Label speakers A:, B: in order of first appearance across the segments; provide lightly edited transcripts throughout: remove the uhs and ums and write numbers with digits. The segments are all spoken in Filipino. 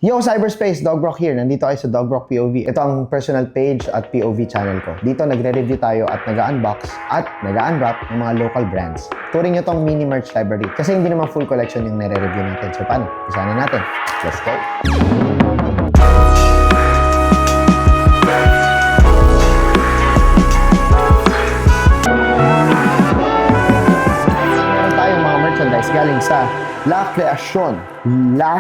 A: Yo, Cyberspace! Dogbrock here. Nandito kayo sa Dogbrock POV. Ito ang personal page at POV channel ko. Dito nagre-review tayo at nag-unbox at nag-unwrap ng mga local brands. Turing nyo tong mini merch library kasi hindi naman full collection yung nire-review natin. So paano? Isa na natin. Let's go! Meron tayong mga merchandise galing sa La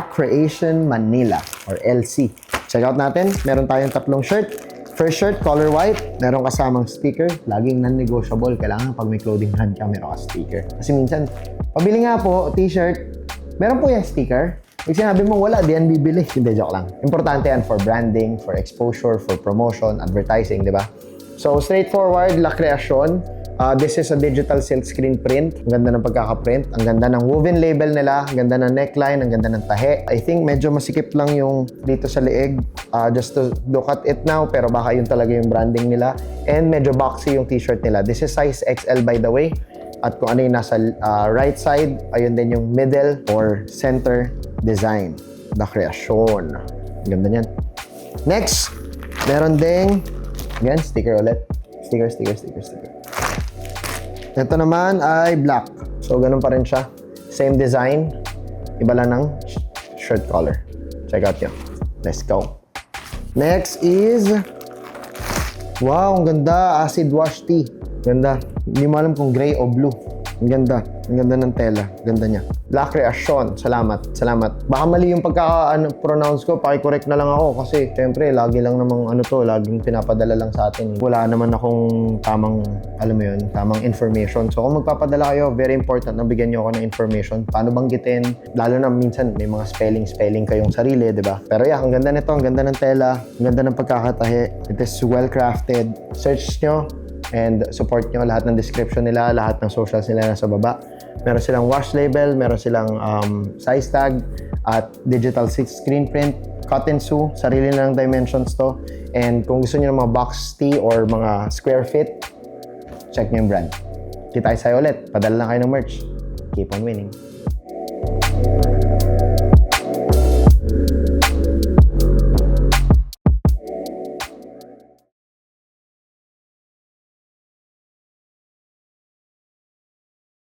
A: Creation Manila or LC. Check out natin. Meron tayong tatlong shirt. First shirt, color white. Meron kasamang sticker. Laging non-negotiable. Kailangan pag may clothing brand ka, meron ka sticker. Kasi minsan, pabili nga po, t-shirt, meron po yung sticker. Pag sinabi mo, wala, di yan bibili. Hindi, joke lang. Importante yan for branding, for exposure, for promotion, advertising, di ba? So, straightforward, La Creation. This is a digital silk screen print. Ang ganda ng pagkaka-print. Ang ganda ng woven label nila. Ang ganda ng neckline. Ang ganda ng tahe. I think medyo masikip lang yung dito sa leeg. Just to look at it now. Pero baka yun talaga yung branding nila. And medyo boxy yung t-shirt nila. This is size XL by the way. At kung ano yung nasa right side, ayun din yung middle or center design. La Creation. Ang ganda niyan. Next, meron ding, again, sticker ulit. Sticker. Ito naman ay black. So, ganun pa rin siya. Same design. Iba lang ng shirt color. Check out nyo. Let's go. Next is, wow, ang ganda. Acid wash tee. Ganda. Hindi mo alam kung gray o blue. Ang ganda. Ang ganda ng tela. Ganda niya. La Creation. Salamat. Baka mali yung pagka-pronounce ko. Paki-correct na lang ako kasi syempre, lagi lang namang laging pinapadala lang sa atin. Wala naman akong tamang, alam mo yun, tamang information. So kung magpapadala kayo, very important na bigyan nyo ako ng information. Paano banggitin? Lalo na minsan may mga spelling kayong sarili, di ba? Pero yeah, ang ganda nito. Ang ganda ng tela. Ang ganda ng pagkakatahe. It is well crafted. Search nyo and support nyo lahat ng description nila, lahat ng socials nila nasa baba. Meron silang wash label, meron silang size tag, at digital screen print, cotton sew, sarili na ng dimensions to. And kung gusto niyo ng mga box tee or mga square fit, check nyo yung brand. Kita tayo sa'yo ulit. Padala na kayo ng merch. Keep on winning.